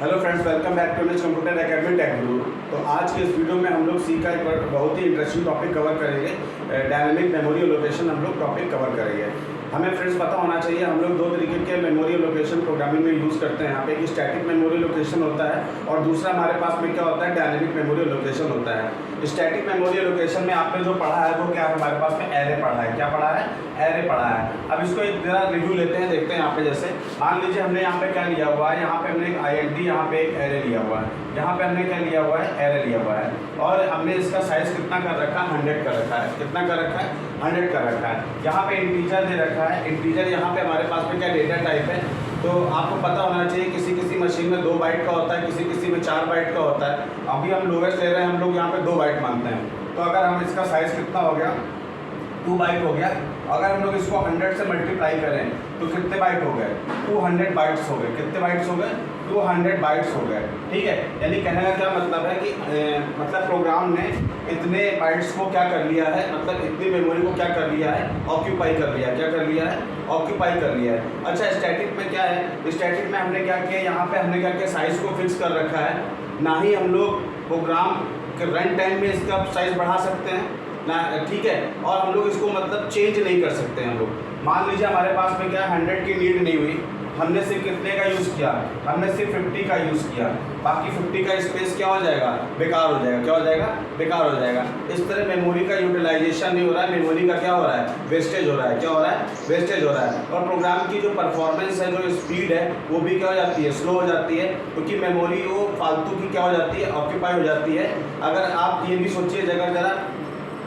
Hello friends, welcome back to NH Computer Academy Tech Guru. तो आज के इस वीडियो में हम लोग सी का एक बहुत ही इंटरेस्टिंग टॉपिक कवर करेंगे। डायनेमिक मेमोरी एलोकेशन हम लोग टॉपिक कवर करेंगे। हमें फ्रेंड्स पता होना चाहिए हम लोग दो तरीके के मेमोरी एलोकेशन प्रोग्रामिंग में यूज़ करते हैं। यहाँ पे एक स्टैटिक मेमोरी एलोकेशन होता है और दूसरा हमारे पास में क्या होता है, डायनेमिक मेमोरी एलोकेशन होता है। स्टैटिक मेमोरी एलोकेशन में आपने जो पढ़ा है वो क्या है, हमारे पास में एरे पढ़ा है। क्या पढ़ा है? एरे पढ़ा है। अब इसको एक जरा रिव्यू लेते हैं, देखते हैं। यहाँ पे जैसे मान लीजिए हमने यहाँ पे क्या लिया हुआ है, यहाँ पे हमने एक INT, यहाँ पे एक एरे लिया हुआ है, यहाँ पे हमने क्या लिया हुआ है, एरे लिया हुआ है। और हमने इसका साइज कितना कर रखा है, 100 का रखा है। कितना कर रखा है? 100 का रखा है। यहाँ पे इंटीजर दे रखा है। इंटीजर यहाँ पे हमारे पास में क्या डेटा टाइप है, तो आपको पता होना चाहिए किसी किसी मशीन में 2 बाइट का होता है, किसी किसी में 4 बाइट का होता है। अभी हम लोवेस्ट ले रहे हैं, हम लोग यहाँ पे 2 बाइट मानते हैं। तो अगर हम इसका साइज कितना हो गया, 2 बाइट हो गया। अगर हम लोग इसको 100 से मल्टीप्लाई करें तो कितने बाइट हो गए? 200 बाइट्स हो गए। कितने बाइट्स हो गए? 200 बाइट्स हो गए। ठीक है, यानी कहने का क्या मतलब है कि मतलब प्रोग्राम ने इतने बाइट्स को क्या कर लिया है, मतलब इतनी मेमोरी को क्या कर लिया है, ऑक्यूपाई कर लिया है। क्या कर लिया है? ऑक्यूपाई कर लिया है। अच्छा, स्टैटिक में क्या है? स्टैटिक में हमने क्या किया, यहाँ पे हमने क्या किया, साइज को फिक्स कर रखा है। ना ही हम लोग प्रोग्राम के रन टाइम में इसका साइज बढ़ा सकते हैं ना, ठीक है। और हम लोग इसको मतलब चेंज नहीं कर सकते हैं। हम लोग मान लीजिए हमारे पास में क्या 100 की नीड नहीं हुई, हमने सिर्फ कितने का यूज़ किया, हमने सिर्फ 50 का यूज़ किया। बाकी 50 का स्पेस क्या हो जाएगा? बेकार हो जाएगा। क्या हो जाएगा? बेकार हो जाएगा। इस तरह मेमोरी का यूटिलाइजेशन नहीं हो रहा है, मेमोरी का क्या हो रहा है, वेस्टेज हो रहा है। क्या हो रहा है? वेस्टेज हो रहा है। और प्रोग्राम की जो परफॉर्मेंस है, जो स्पीड है, वो भी क्या हो जाती है, स्लो हो जाती है, क्योंकि मेमोरी वो फालतू की क्या हो जाती है, ऑक्यूपाई हो जाती है। अगर आप ये भी सोचिए जरा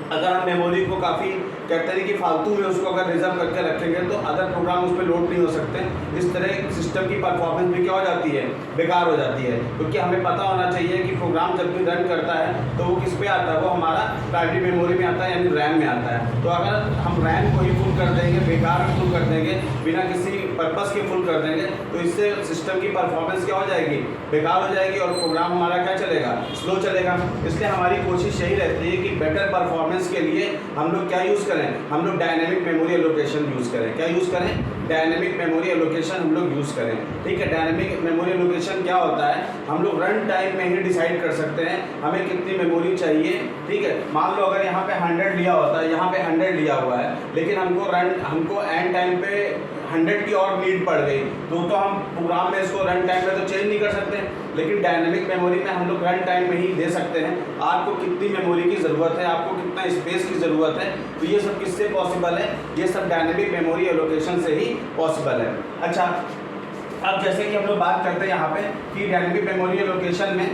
अगर हम मेमोरी को काफ़ी कहते हैं कि फालतू में उसको अगर रिजर्व करके रखेंगे तो अदर प्रोग्राम उस पर लोड नहीं हो सकते। इस तरह सिस्टम की परफॉर्मेंस भी क्या हो जाती है, बेकार हो जाती है। क्योंकि हमें पता होना चाहिए कि प्रोग्राम जब भी रन करता है तो वो किस पे आता है, वो हमारा प्राइमरी मेमोरी में आता है, यानी रैम में आता है। तो अगर हम रैम को ही फुल कर देंगे, बेकार फुल कर देंगे, बिना किसी पर्पस के फुल कर देंगे, तो इससे सिस्टम की परफॉर्मेंस क्या हो जाएगी, बेकार हो जाएगी और प्रोग्राम हमारा क्या चलेगा, स्लो चलेगा। इसलिए हमारी कोशिश यही रहती है कि बेटर परफॉर्मेंस के लिए हम लोग क्या यूज़ करें, हम लोग डायनेमिक मेमोरी एलोकेशन यूज़ करें। क्या यूज़ करें? डायनेमिक मेमोरी एलोकेशन हम लोग यूज़ करें। ठीक है, डायनेमिक मेमोरी एलोकेशन क्या होता है, हम लोग रन टाइम में ही डिसाइड कर सकते हैं हमें कितनी मेमोरी चाहिए। ठीक है, मान लो अगर यहाँ पे 100 लिया होता है, यहाँ पे 100 लिया हुआ है, लेकिन हमको एंड टाइम पे 100 की और नीड पड़ गई, तो हम प्रोग्राम में इसको रन टाइम में तो चेंज नहीं कर सकते। लेकिन डायनेमिक मेमोरी में हम लोग रन टाइम में ही दे सकते हैं आपको कितनी मेमोरी की ज़रूरत है, आपको कितना स्पेस की ज़रूरत है। तो ये सब किससे पॉसिबल है? ये सब डायनेमिक मेमोरी एलोकेशन से ही पॉसिबल है। अच्छा, अब जैसे कि हम लोग बात करते हैं यहाँ पे कि डायनेमिक मेमोरी एलोकेशन में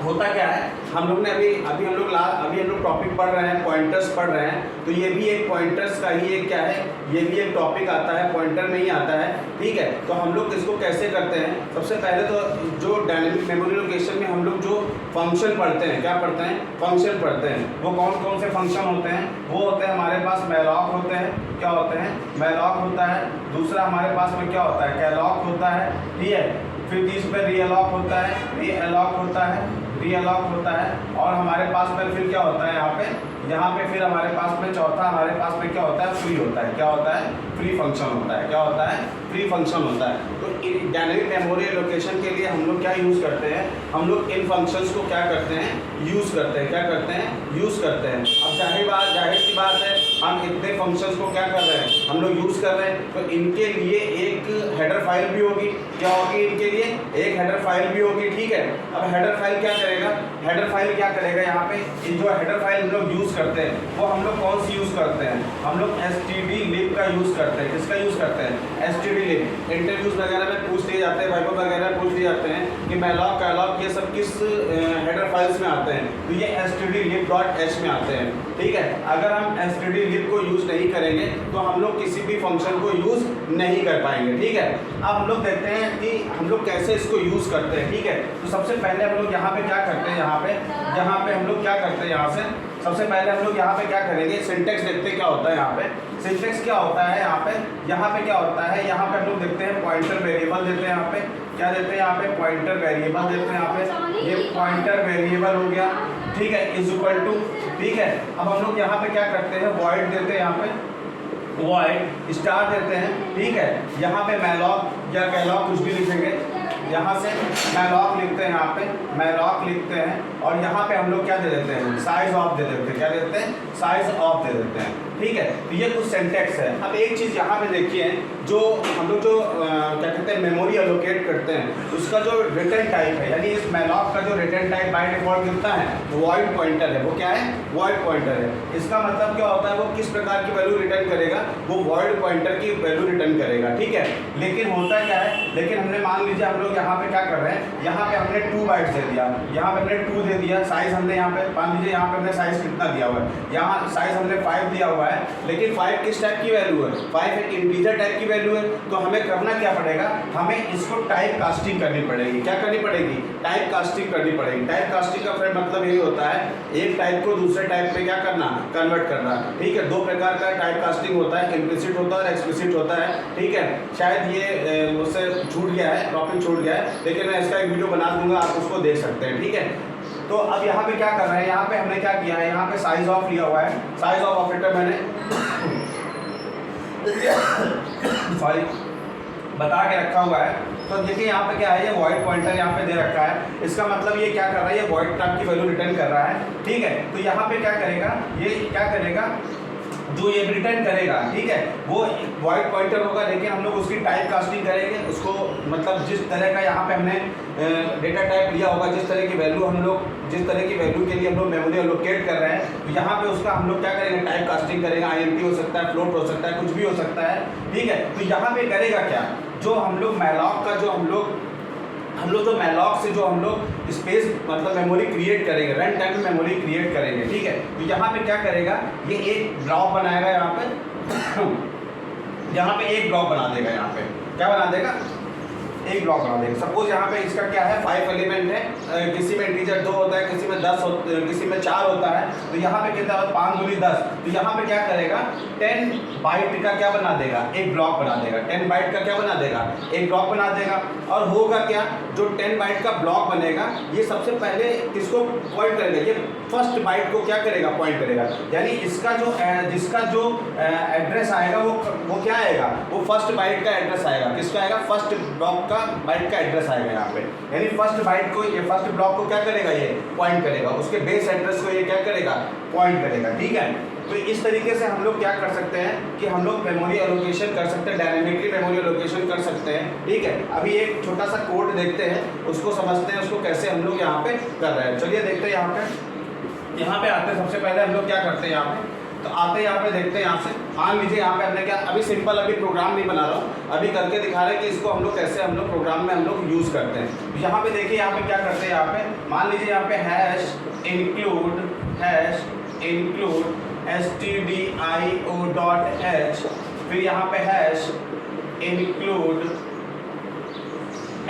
होता क्या है, हम लोग ने अभी हम लोग टॉपिक पढ़ रहे हैं, पॉइंटर्स पढ़ रहे हैं। तो ये भी एक पॉइंटर्स का ही एक क्या है, ये भी एक टॉपिक आता है, पॉइंटर में ही आता है। ठीक है, तो हम लोग इसको कैसे करते हैं? सबसे पहले तो जो डायनेमिक मेमोरी लोकेशन में हम लोग जो फंक्शन पढ़ते हैं, क्या पढ़ते हैं? फंक्शन पढ़ते हैं। वो कौन कौन से फंक्शन होते हैं? वो होते हैं हमारे पास मैलॉक होते हैं। क्या होते हैं? मैलॉक होता है। दूसरा हमारे पास में क्या होता है, कैलॉक होता है। ठीक है, फिर तीसरा रीअलॉक होता है, रीअलॉक होता है, रीअलॉक होता है। और हमारे पास में फिर क्या होता है यहाँ पे फिर हमारे पास में चौथा हमारे पास में क्या होता है, फ्री होता है। क्या होता है? फ्री फंक्शन होता है। क्या होता है? फ्री फंक्शन होता है। तो डायनेमिक मेमोरी एलोकेशन के लिए हम लोग क्या यूज़ करते हैं, हम लोग इन फंक्शंस को क्या करते हैं, यूज़ करते हैं। क्या करते हैं? यूज़ करते हैं। अब जाहिर सी बात है, हम इतने फंक्शंस को क्या कर रहे हैं, हम लोग यूज़ कर रहे हैं, तो इनके लिए एक हेडर फाइल भी होगी। क्या होगी? इनके लिए एक हेडर फाइल भी होगी। ठीक है, अब हेडर फाइल क्या करेगा, हेडर फाइल क्या करेगा, यहाँ पे जो हेडर फाइल हम लोग यूज़ करते हैं वो हम लोग कौन सी यूज़ करते हैं, हम लोग stdlib का यूज़ करते हैं। किसका यूज़ करते हैं? stdlib। इंटरव्यूज वगैरह में पूछ लिए जाते हैं, वाइवा वगैरह में पूछ लिए जाते हैं कि मैलॉक कैलॉक ये सब किस हेडर फाइल्स में आते हैं, तो ये stdlib.h में आते हैं। ठीक है, अगर हम stdlib को यूज़ नहीं करेंगे तो हम लोग किसी भी फंक्शन को यूज़ नहीं कर पाएंगे। ठीक है, अब हम लोग देखते हैं कि हम लोग कैसे इसको यूज़ करते हैं। ठीक है, तो सबसे पहले हम लोग यहाँ पे क्या करते हैं, यहाँ पे हम लोग क्या करते हैं, यहाँ से सबसे पहले हम लोग यहाँ पे क्या करेंगे, सिंटेक्स देखते हैं क्या होता है। यहाँ पे सिंटेक्स क्या होता है, यहाँ पे क्या होता है, यहाँ पे हम लोग देखते हैं पॉइंटर वेरिएबल देते हैं। यहाँ पे क्या देते हैं, यहाँ पे पॉइंटर वेरिएबल देते हैं। यहाँ पे ये पॉइंटर वेरिएबल हो गया। ठीक है, इज इक्वल टू। ठीक है, अब हम लोग यहाँ पे क्या करते हैं, वॉइड देते हैं। यहाँ पे वॉइड स्टार देते हैं। ठीक है, यहाँ पे मैलॉक या कैलॉक कुछ भी लिखेंगे, यहाँ से मैलॉक लिखते हैं, यहाँ पे मैलॉक लिखते हैं और यहाँ पे हम लोग क्या दे देते हैं, साइज ऑफ दे देते हैं, क्या देते हैं, साइज ऑफ दे देते हैं। ठीक है, तो ये कुछ सिंटैक्स है। अब एक चीज़ यहाँ पे देखिए, जो हम लोग जो क्या कहते हैं मेमोरी एलोकेट करते हैं उसका जो रिटर्न टाइप है, यानी इस मैलॉक का जो रिटर्न टाइप बाय डिफॉल्ट कितना है, वॉइड पॉइंटर है। वो क्या है, वॉइड पॉइंटर है। इसका मतलब क्या होता है, वो किस प्रकार की वैल्यू रिटर्न करेगा, वो वॉइड पॉइंटर की वैल्यू रिटर्न करेगा। ठीक है, लेकिन होता क्या है, लेकिन हमने मान लीजिए हम लोग यहाँ पे क्या कर रहे हैं, यहाँ पे हमने 2 बाइट्स दे दिया, यहाँ पे हमने 2 दे दिया, साइज हमने यहाँ पे मान लीजिए यहाँ पे हमने साइज कितना दिया हुआ है, यहाँ साइज हमने 5 दिया हुआ है, लेकिन 5 किस टाइप की वैल्यू है, 5 एक इंटीजर टाइप की वैल्यू है। तो हमें करना क्या पड़ेगा, हमें इसको टाइप कास्टिंग करनी पड़ेगी। क्या करनी पड़ेगी, टाइप कास्टिंग करनी पड़ेगी। टाइप कास्टिंग का फिर मतलब यही होता है, एक टाइप को दूसरे टाइप पे क्या करना, कन्वर्ट करना। ठीक है, 2 प्रकार का टाइप कास्टिंग होता है, इम्प्लिसिट होता है और एक्सप्लिसिट होता है। ठीक है, शायद ये मुझसे छूट गया है, टॉपिक छूट गया है, लेकिन मैं इसका एक वीडियो बना दूंगा, आप उसको देख सकते हैं। ठीक है, तो अब यहाँ पे क्या कर रहे हैं, यहाँ पे हमने क्या किया है, यहाँ पे साइज ऑफ लिया हुआ है, साइज ऑफ ऑपरेटर मैंने सॉरी बता के रखा हुआ है। तो देखिए यहाँ पे क्या है, ये वॉइड पॉइंटर यहाँ पे दे रखा है। इसका मतलब ये क्या कर रहा है, ये वॉइड टाइप की वैल्यू रिटर्न कर रहा है। ठीक है, तो यहाँ पे क्या करेगा, ये क्या करेगा, जो ये रिटर्न करेगा, ठीक है, वो वॉइड पॉइंटर होगा, लेकिन हम लोग उसकी टाइप कास्टिंग करेंगे उसको, मतलब जिस तरह का यहाँ पे हमने डेटा टाइप लिया होगा, जिस तरह की वैल्यू हम लोग, जिस तरह की वैल्यू के लिए हम लोग मेमोरी एलोकेट कर रहे हैं, तो यहाँ पे उसका हम लोग क्या करेंगे, टाइप कास्टिंग करेंगे। INT हो सकता है, फ्लोट हो सकता है, कुछ भी हो सकता है। ठीक है, तो यहाँ पे करेगा क्या, जो हम लोग मैलॉक का जो हम लोग जो मैलॉक से जो हम लोग स्पेस मतलब मेमोरी क्रिएट करेंगे, रन टाइम में मेमोरी क्रिएट करेंगे। ठीक है, तो यहाँ पे क्या करेगा, ये एक ब्लॉक बनाएगा, यहाँ पे एक ब्लॉक बना देगा, यहाँ पे क्या बना देगा, एक ब्लॉक बना देगा। सपोज यहाँ पे इसका क्या है, 5 एलिमेंट है, किसी में इंटीजर 2 होता है, किसी में 10 होता है, किसी में 4 होता है। तो यहाँ पे कितना है, 5 दूनी 10। तो यहाँ पे क्या करेगा, 10 बाइट का क्या बना देगा, एक ब्लॉक बना देगा। 10 बाइट का क्या बना देगा, एक ब्लॉक बना देगा। और होगा क्या, जो 10 बाइट का ब्लॉक बनेगा, ये सबसे पहले किसको पॉइंट करेगा, ये फर्स्ट बाइट को क्या करेगा, पॉइंट करेगा। यानी इसका जो जिसका जो एड्रेस आएगा वो क्या आएगा, वो फर्स्ट बाइट का एड्रेस आएगा। किसका आएगा, फर्स्ट ब्लॉक का बाइट का एड्रेस आएगा यहाँ पे। यानी फर्स्ट बाइट को, ये फर्स्ट ब्लॉक को क्या करेगा, ये पॉइंट करेगा, उसके बेस एड्रेस को ये क्या करेगा, पॉइंट करेगा। ठीक है, तो इस तरीके से हम लोग क्या कर सकते हैं कि हम लोग मेमोरी एलोकेशन कर सकते हैं, डायनेमिकली मेमोरी एलोकेशन कर सकते हैं। ठीक है, अभी एक छोटा सा कोड देखते हैं, उसको समझते हैं, उसको कैसे हम लोग यहाँ पे कर रहे हैं। चलिए देखते हैं, यहाँ पे आते हैं। सबसे पहले हम लोग क्या करते हैं, यहाँ पे तो आते हैं, यहाँ पे देखते हैं। यहाँ से मान लीजिए यहाँ पे हमने क्या, अभी सिंपल अभी प्रोग्राम नहीं बना रहा हूँ, अभी करके दिखा रहे हैं कि इसको हम लोग कैसे हम लोग प्रोग्राम में हम लोग यूज़ करते हैं। यहाँ पे देखिए, यहाँ पे क्या करते हैं, यहाँ पे मान लीजिए यहाँ पे हैश इंक्लूड stdio.h, फिर यहाँ पे हैश इंक्लूड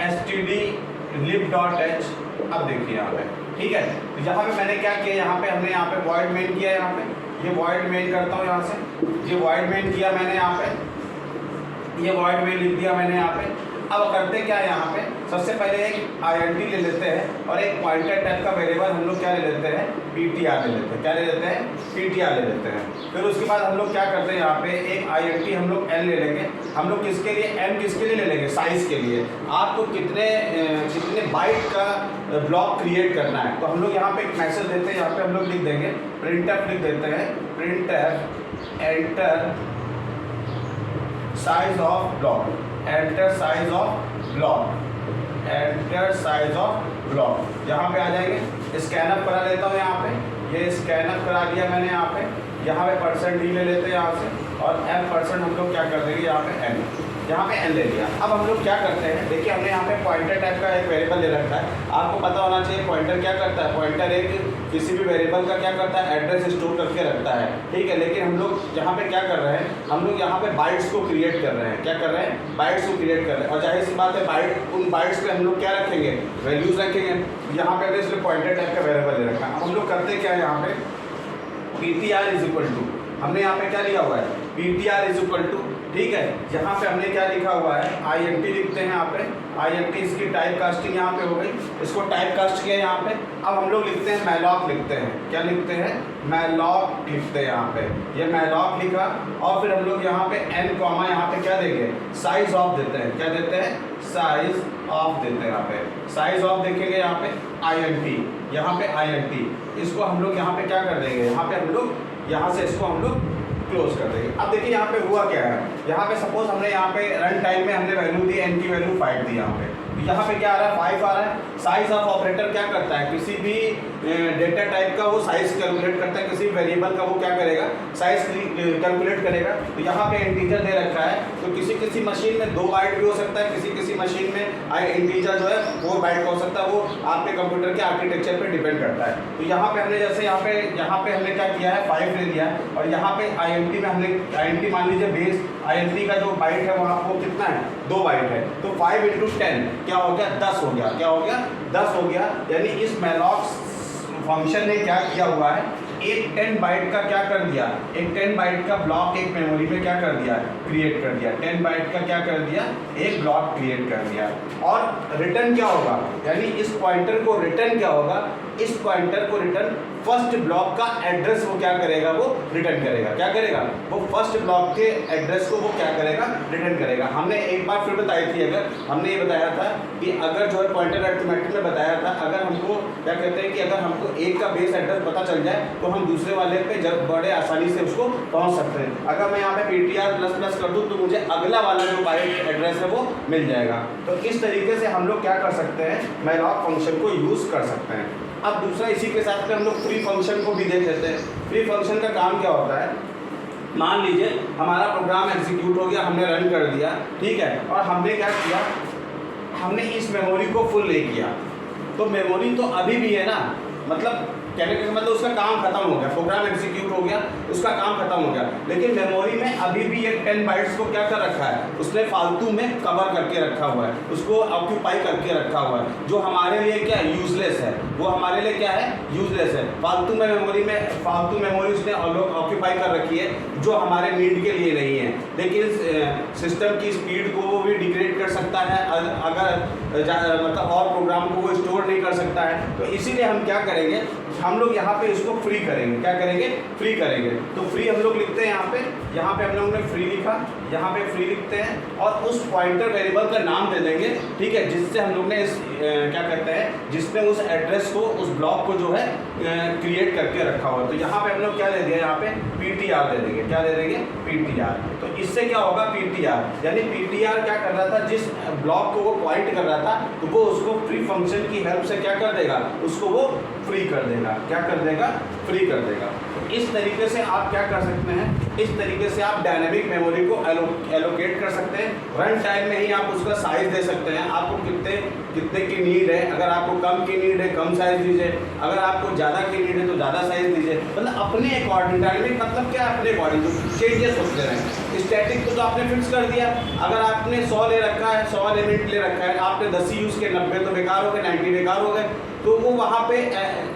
stdlib.h। अब देखिए यहाँ पे, ठीक है, तो यहाँ पे मैंने क्या किया, यहाँ पे हमने यहाँ पे वॉइड मेन किया, यहाँ पे ये वॉइड मेन करता हूँ, यहाँ से ये वॉइड मेन किया मैंने, यहाँ पे ये वॉइड मेन लिख दिया मैंने यहाँ पे। अब करते क्या है, यहाँ पे सबसे पहले एक INT ले लेते हैं और एक पॉइंटर टाइप का वेरिएबल हम लोग क्या ले लेते हैं, PTR ले लेते हैं। क्या ले लेते हैं, PTR ले लेते हैं। फिर उसके बाद हम लोग क्या करते हैं, यहाँ पे एक INT हम लोग N ले लेंगे। हम लोग किसके लिए, M किसके लिए ले लेंगे, साइज़ के लिए। आपको कितने बाइट का ब्लॉक क्रिएट करना है, तो हम लोग यहाँ पे एक मैसेज देते हैं, यहाँ पे हम लोग लिख देंगे printf, लिख देते हैं printf enter size of block, enter size of block, enter size of block. यहाँ पे आ जाएंगे, स्कैनअप करा लेता हूँ, यहाँ पे ये स्कैनअप करा लिया मैंने। यहाँ पे %d ले लेते हैं यहाँ से, और m% हम लोग क्या कर देंगे, यहाँ पे n, यहाँ पे n ले लिया। अब हम लोग क्या करते हैं, देखिए हमने यहाँ पे पॉइंटर टाइप का एक वेरिएबल ले रखा है। आपको पता होना चाहिए पॉइंटर क्या करता है, पॉइंटर एक किसी भी वेरिएबल का क्या करता है, एड्रेस स्टोर करके रखता है। ठीक है, लेकिन हम लोग यहाँ पे क्या कर रहे हैं, हम लोग यहाँ पे बाइट्स को क्रिएट कर रहे हैं। क्या कर रहे हैं, बाइट्स को क्रिएट कर रहे हैं। और जाहिर सी बात है, उन बाइट्स पे हम लोग क्या रखेंगे, वैल्यूज रखेंगे। यहाँ पे इसलिए पॉइंटर टाइप का वेरिएबल ले रखा है। हम लोग करते क्या है, यहाँ पे PTR इज इक्वल टू, हमने यहाँ पे क्या लिया हुआ है, PTR इज इक्वल टू ठीक है। यहाँ पे हमने क्या लिखा हुआ है, INT लिखते हैं यहाँ पे, INT इसकी टाइप कास्टिंग यहाँ पे हो गई, इसको टाइप कास्ट किया यहाँ पे। अब हम लोग लिखते हैं मैलॉक लिखते हैं, क्या लिखते हैं, मैलॉक लिखते हैं यहाँ पे, ये मैलॉक लिखा। और फिर हम लोग यहाँ पे n कॉमा यहाँ पे क्या देंगे, साइज ऑफ देते हैं, क्या देते हैं, साइज ऑफ देते हैं। यहाँ पे साइज ऑफ देखेंगे यहाँ पे INT, यहाँ पे INT, इसको हम लोग यहाँ पे क्या कर देंगे, यहाँ पे हम लोग यहाँ से इसको हम लोग क्लोज कर देंगे। अब देखिए यहाँ पे हुआ क्या है, यहाँ पे सपोज हमने यहाँ पे रन टाइम में हमने वैल्यू दी, n की वैल्यू 5 दी यहाँ पे, तो यहाँ पे क्या आ रहा है, 5 आ रहा है। साइज ऑफ ऑपरेटर क्या करता है, किसी भी डेटा टाइप का वो साइज कैलकुलेट करता है, किसी वेरिएबल का वो क्या करेगा, साइज कैलकुलेट करेगा। तो यहाँ पे इंटीजर दे रखा है, तो किसी किसी मशीन में 2 बाइट भी हो सकता है, किसी किसी मशीन में इंटीजर जो है 4 बाइट का हो सकता है, वो आपके कंप्यूटर के आर्किटेक्चर पे डिपेंड करता है। तो यहाँ पे हमने जैसे यहाँ पे हमने क्या किया है, 5 ले लिया है, और यहाँ पे INT में हमने INT मान लीजिए बेस INT का जो बाइट है वहाँ वो कितना है, 2 बाइट है, तो 5 × 10 क्या हो गया, 10 हो गया, क्या हो गया, 10 हो गया। यानी इस मैलॉक फंक्शन ने क्या किया हुआ है, एक 10 बाइट का क्या कर दिया, एक 10 बाइट का ब्लॉक एक मेमोरी में क्या कर दिया, क्रिएट कर दिया, 10 बाइट का क्या कर दिया, एक ब्लॉक क्रिएट कर दिया। और रिटर्न क्या होगा, यानी इस पॉइंटर को रिटर्न क्या होगा, इस पॉइंटर को रिटर्न फर्स्ट ब्लॉक का एड्रेस वो क्या करेगा, वो रिटर्न करेगा, क्या करेगा, वो फर्स्ट ब्लॉक के एड्रेस को वो क्या करेगा, रिटर्न करेगा। हमने एक बार फिर बताई थी, अगर हमने ये बताया था कि अगर जो है पॉइंटर अरिथमेटिक में बताया था, अगर हमको क्या कहते हैं कि अगर हमको एक का बेस एड्रेस पता चल जाए तो हम दूसरे वाले पे जब बड़े आसानी से उसको पहुंच सकते हैं। अगर मैं यहाँ पे PTR++ कर दूँ तो मुझे अगला वाला जो बाइट एड्रेस है वो मिल जाएगा। तो इस तरीके से हम लोग क्या कर सकते हैं, मैलॉक फंक्शन को यूज़ कर सकते हैं। अब दूसरा इसी के साथ में हम लोग फ्री फंक्शन को भी देख लेते हैं। फ्री फंक्शन का काम क्या होता है, मान लीजिए हमारा प्रोग्राम एग्जीक्यूट हो गया, हमने रन कर दिया, ठीक है, और हमने क्या किया, हमने इस मेमोरी को फुल ले किया, तो मेमोरी तो अभी भी है ना, मतलब कहने का मतलब उसका काम खत्म हो गया, प्रोग्राम एग्जीक्यूट हो गया, उसका काम खत्म हो गया, लेकिन मेमोरी में अभी भी ये 10 बाइट्स को क्या कर रखा है, उसने फालतू में कवर करके रखा हुआ है, उसको ऑक्यूपाई करके रखा हुआ है, जो हमारे लिए क्या है, यूजलेस है, वो हमारे लिए क्या है, यूजलेस है। फालतू में फालतू मेमोरी उसने ऑक्यूपाई कर रखी है, जो हमारे नीड के लिए नहीं है, लेकिन सिस्टम की स्पीड को वो भी डिग्रेड कर सकता है, अगर मतलब और प्रोग्राम को वो स्टोर नहीं कर सकता है। तो इसीलिए हम क्या करेंगे, हम लोग यहाँ पे इसको फ्री करेंगे, क्या करेंगे, फ्री करेंगे। तो फ्री हम लोग लिखते हैं यहाँ पे हम लोग ने फ्री लिखा, यहाँ पे फ्री लिखते हैं, और उस पॉइंटर वेरिएबल का नाम दे देंगे, ठीक है, जिससे हम लोग ने इस क्या कहते हैं, जिसने उस एड्रेस को, उस ब्लॉक को जो है क्रिएट करके रखा हुआ है। तो यहाँ पे हम लोग क्या दे देंगे, यहाँ पे PTR दे देंगे, क्या दे देंगे, PTR। तो इससे क्या होगा, PTR, यानी PTR क्या कर रहा था, जिस ब्लॉक को वो पॉइंट कर रहा था, तो वो उसको फ्री फंक्शन की हेल्प से क्या कर देगा, उसको वो फ्री कर देगा, क्या कर देगा, फ्री कर देगा। इस तरीके से आप क्या कर सकते हैं, इस तरीके से आप डायनेमिक मेमोरी को एलोकेट कर सकते हैं। रन टाइम में ही आप उसका साइज दे सकते हैं, आपको कितने की नीड है, अगर आपको कम की नीड है कम साइज दीजिए, अगर आपको ज़्यादा की नीड है तो ज़्यादा साइज दीजिए, मतलब अपने अकॉर्डिंग। डायनेमिक मतलब क्या है, अपने अकॉर्डिंग जो चेंजेस होते रहें। स्टैटिक तो आपने फिक्स कर दिया, अगर आपने 100 ले रखा है, 100 एलिमेंट ले रखा है, आपने 10 ही यूज़ किए, 90 तो बेकार हो गए, 90 बेकार हो गए, तो वो वहाँ पे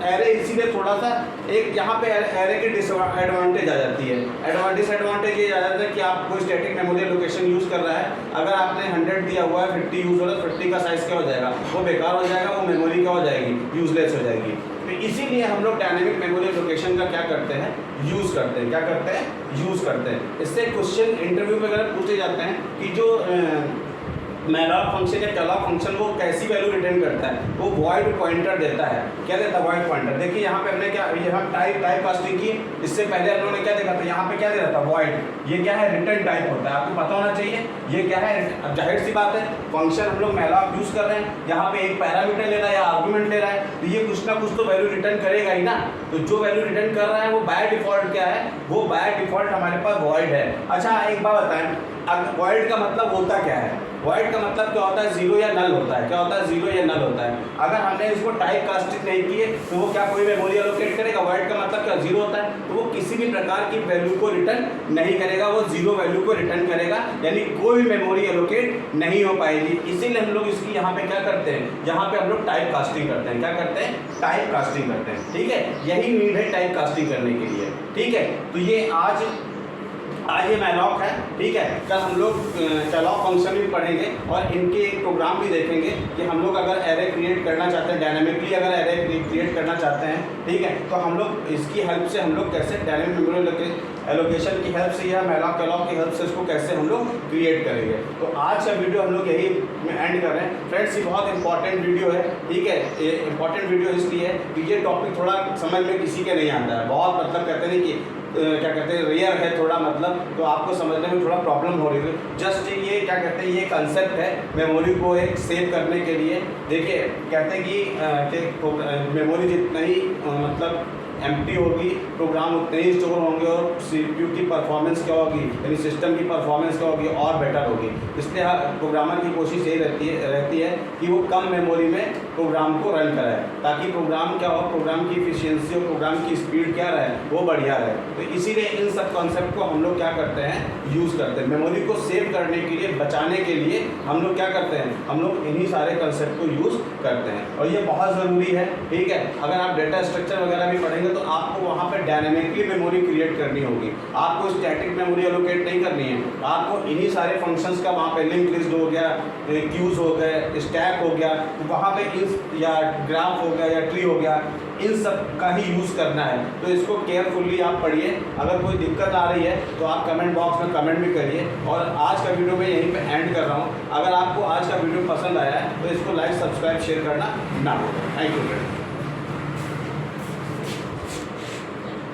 एरे इसीलिए थोड़ा सा एक यहाँ पे एरे की डिसएडवांटेज आ जाती है। डिसएडवांटेज ये आ जाता है कि आप कोई स्टैटिक मेमोरी लोकेशन यूज़ कर रहा है, अगर आपने 100 दिया हुआ है, 50 यूज़ हो रहा है, 50 का साइज़ क्या हो जाएगा, वो बेकार हो जाएगा, वो मेमोरी क्या हो जाएगी, यूजलेस हो जाएगी। तो इसीलिए हम लोग डायनेमिक मेमोरी लोकेशन का क्या करते हैं, यूज़ करते हैं, क्या करते हैं, यूज़ करते हैं। इससे क्वेश्चन इंटरव्यू वगैरह पूछे जाते हैं कि जो मैलॉक फंक्शन या कैलॉक फंक्शन वो कैसी वैल्यू रिटर्न करता है, वो वॉइड पॉइंटर देता है। क्या देता है, वॉइड पॉइंटर। देखिए यहाँ पे हमने क्या, यहाँ टाइप कास्टिंग की, इससे पहले हम लोगों ने क्या देखा था, यहाँ पे क्या दे रहा था, वॉइड। ये क्या है, रिटर्न टाइप होता है, आपको पता होना चाहिए ये क्या है। अब जाहिर सी बात है, फंक्शन हम लोग मैलॉक यूज़ कर रहे हैं, यहाँ पे एक पैरामीटर ले रहा है या आर्गूमेंट ले रहा है, तो ये कुछ ना कुछ तो वैल्यू रिटर्न करेगा ही ना। तो जो वैल्यू रिटर्न कर रहा है वो बाय डिफॉल्ट क्या है, वो बाय डिफॉल्ट हमारे पास वॉइड है। अच्छा एक बात बताएं, वॉइड का मतलब होता क्या है, वॉइड का मतलब क्या होता है, जीरो या नल होता है। क्या होता है, जीरो या नल होता है। अगर हमने इसको टाइप कास्टिंग नहीं किए तो वो क्या कोई मेमोरी एलोकेट करेगा। वॉइड का मतलब क्या, जीरो होता है, तो वो किसी भी प्रकार की वैल्यू को रिटर्न नहीं करेगा, वो जीरो वैल्यू को रिटर्न करेगा, यानी कोई मेमोरी एलोकेट नहीं हो पाएगी। इसीलिए हम लोग इसकी यहाँ पे क्या करते हैं, यहाँ पे हम लोग टाइप कास्टिंग करते हैं। क्या करते हैं, टाइप कास्टिंग करते हैं, ठीक है। यही नीड है टाइप कास्टिंग करने के लिए, ठीक है। तो ये आज ये मैलॉक है, ठीक है। कल हम लोग कैलॉग फंक्शन भी पढ़ेंगे और इनके एक प्रोग्राम भी देखेंगे कि हम लोग अगर एरे क्रिएट करना चाहते हैं, डायनामिकली अगर एरे क्रिएट करना चाहते हैं, ठीक है, तो हम लोग इसकी हेल्प से हम लोग कैसे डायनामिक मेमोरी एलोकेशन की हेल्प से या मैलॉक कैलॉग की हेल्प से इसको कैसे हम लोग क्रिएट करेंगे। तो आज का वीडियो हम लोग यही एंड कर रहे हैं। फ्रेंड्स ये बहुत इंपॉर्टेंट वीडियो है, ठीक है। ये इंपॉर्टेंट वीडियो इसलिए है कि ये टॉपिक थोड़ा समझ में किसी के नहीं आता है, बहुत मतलब कहते नहीं कि क्या कहते हैं रेयर है थोड़ा, मतलब तो आपको समझने में थोड़ा प्रॉब्लम हो रही है। जस्ट ये क्या कहते हैं, ये कंसेप्ट है मेमोरी को एक सेव करने के लिए। देखिए कहते हैं कि मेमोरी जितना ही मतलब एम्प्टी होगी, प्रोग्राम उतने ही स्टोर होंगे और CPU की परफॉर्मेंस क्या होगी, यानी सिस्टम की परफॉर्मेंस क्या होगी, और बेटर होगी। इसलिए प्रोग्रामर की कोशिश यही रहती है कि वो कम मेमोरी में प्रोग्राम को रन कराए, ताकि प्रोग्राम क्या हो, प्रोग्राम की इफिशियंसी और प्रोग्राम की स्पीड क्या रहे, वो बढ़िया रहे। तो इसीलिए इन सब कॉन्सेप्ट को हम लोग क्या करते हैं, यूज़ करते हैं। मेमोरी को सेव करने के लिए, बचाने के लिए हम लोग क्या करते हैं, हम लोग इन्हीं सारे कंसेप्ट को यूज़ करते हैं और ये बहुत ज़रूरी है, ठीक है। अगर आप डेटा स्ट्रक्चर वगैरह भी पढ़ेंगे तो आपको वहाँ पे डायनामिकली मेमोरी क्रिएट करनी होगी, आपको स्टैटिक मेमोरी एलोकेट नहीं करनी है। आपको इन्हीं सारे फंक्शंस का वहाँ पे लिंक लिस्ट हो गया, क्यूज हो गए, स्टैक हो गया, वहाँ पे या ग्राफ हो गया या ट्री हो गया, इन सब का ही यूज़ करना है। तो इसको केयरफुली आप पढ़िए। अगर कोई दिक्कत आ रही है तो आप कमेंट बॉक्स में कमेंट भी करिए। और आज का वीडियो मैं यहीं पे एंड कर रहा हूँ। अगर आपको आज का वीडियो पसंद आया है तो इसको लाइक, सब्सक्राइब, शेयर करना ना भूलें। Thank you friends.